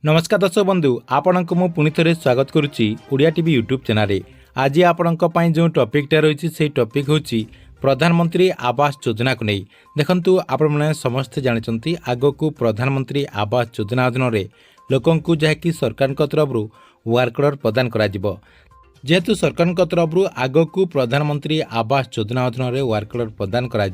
नमस्कार दर्शक बंधु आपणक मु पुनि थे स्वागत करुच्ची ओडिया टीवी यूट्यूब चैनल। आज आपण जो टॉपिकटा रही से टॉपिक हूँ प्रधानमंत्री आवास योजना को नहीं। देखंतु आपण मैंने समस्ते जानते आग को प्रधानमंत्री आवास योजना अधीन लोक जहाँकि सरकार तरफ वर्क ऑर्डर प्रदान करा जेहेतु सरकार तरफ आग को प्रधानमंत्री आवास योजना अधीन वर्क ऑर्डर प्रदान करा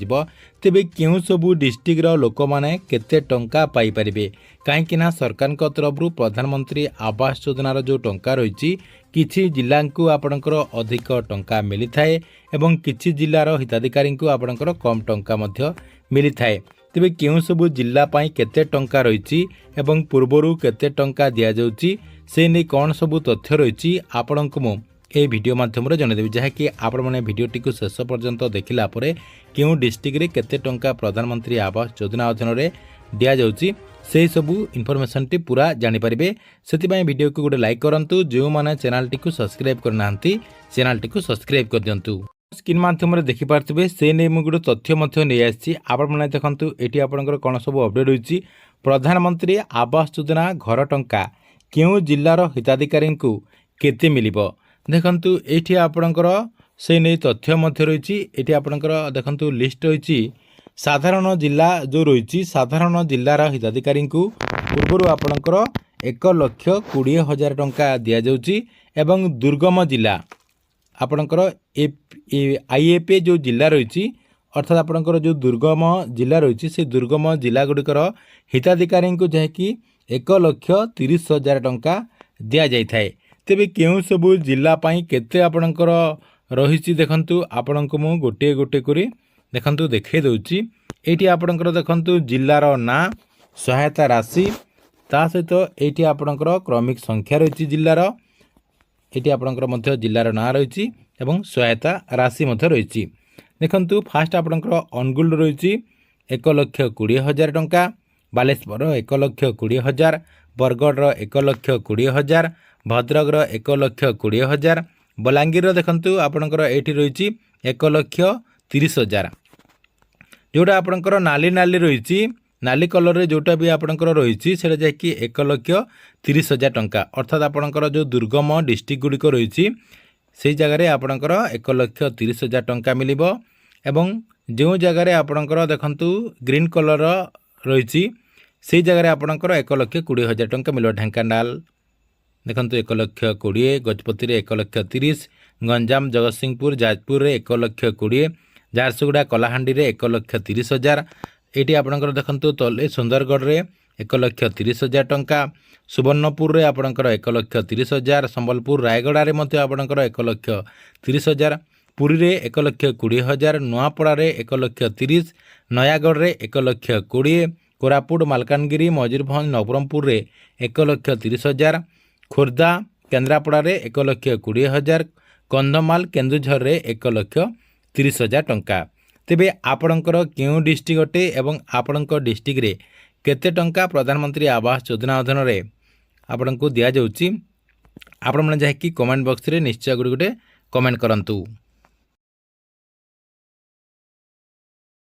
तेबे केउ सबु डिस्ट्रिक्ट लोक मैंने केते टंका पाई परिबे कहीं सरकार तरफ प्रधानमंत्री आवास योजनार जो टंका रही किछि जिला को आपणकर अधिक टंका मिली थाए एवं किछि जिलार हिताधिकारी को आपणकर कम टंका मध्य मिली थाए। तेबे केउ सबु जिला पाई केते टंका रही एवं पूर्वरु केते टंका दिया जाउची से नै कोन सबु तथ्य रही आपणक मु ए वीडियो माध्यम जनदेवी जहाँकि आपण मैंने वीडियोटी को शेष पर्यंत देखला परे केउ डिस्ट्रिक्ट रे केते टंका प्रधानमंत्री आवास योजना अधीन दिया जाउची से सबू इनफॉरमेशन टी पूरा जानि परिबे। सेतिबाई वीडियो को गोटे लाइक करंतु जो माने चैनल टी को सब्सक्राइब करनांती चैनल टी को सब्सक्राइब कर दियंतु। स्क्रीन माध्यम रे देखि पारथिबे से नै मु गोटे तथ्य मध्य नै आछि आपण माने देखंतु एटी आपनकर कोन सब अपडेट होईची प्रधानमंत्री आवास योजना घर टंका केउ जिल्लार हिताधिकारी को केते मिलिबो देखंतु एठी आपनकर से नै तथ्य मध्य रहिची एठी आपनकर देखंतु लिस्ट होईची साधारण जिला जो रही साधारण जिलार हिताधिकारी को पूर्व आपणकर 1,20,000 टंका दि जाउची एवं दुर्गम जिला आपणकर आईएपी जो जिला रही अर्थात आपणकर जो दुर्गम जिला रही से दुर्गम जिला गुड़िकर हिताधिकारी को जहाँकि 1,30,000 टंका दि जाए। तेबे केउ सबु जिला पाई केते आपणकर रही देखंतु आपणक मु गोटे गोटे करी देखंतु देखे दउची एठी आपणकर देखंतु जिल्लार ना सहायता राशि ता सहित एठी आपणकर क्रमिक संख्या रही जिल्लार एठी आपणकर मध्य जिल्लार ना रही एवं सहायता राशि मध्य रही देखंतु फास्ट आपणकर अनुगुल रही 1,20,000 टंका बालेश्वर 1,20,000 बरगढ़ 1,20,000 भद्रक 1,20,000 बलांगीर देखंतु आपणकर एठी रही 1,30,000 जोटा आपणकर नाली नाली रही नाली कलर रे जोटा भी आपणकर रही से जैकि 1,30,000 टंका अर्थात आपणकर जो दुर्गम डिस्ट्रिक्ट गुड़िक रही से जगह आपणकर 1,30,000 टंका मिलिबो एवं जो जगह आपणकर देखंतु ग्रीन कलर रही से जगह आपणकर 1,20,000 टंका मिलिबो। ढेंकानाल देखंतु 1,20,000 गजपति रे 1,30,000 गंजाम जगतसिंहपुर जाजपुर रे 1,20,000 झारसुगुड़ा कलाहांडी रे 1,30,000 एटी आपणकर देखंतु तले सुंदरगढ़ रे 1,30,000 टंका सुवर्णपुर रे आपणकर 1,30,000 संबलपुर रायगड़ा रे मध्य आपणकर 1,30,000 पुरी रे 1,20,000 नुआपड़ा रे 1,30,000 नयागढ़ रे 1,20,000 कोरापुट मालकानगिरी मयूरभंज नवरंगपुर रे 1,30,000 खोर्धा केन्द्रापड़ा रे 1,20,000 कंधमाल केन्दुझर रे 1,30,000 टंका। तेबे आपणकर केउ डिस्ट्रिक्ट अटे एवं आपणकर डिस्ट्रिक्ट रे केते टंका प्रधानमंत्री आवास योजना अधीन रे आपणको दिया जाउची आपण माने जाय कि कमेंट बॉक्स रे निश्चय गुडी गुटे कमेंट करंतु।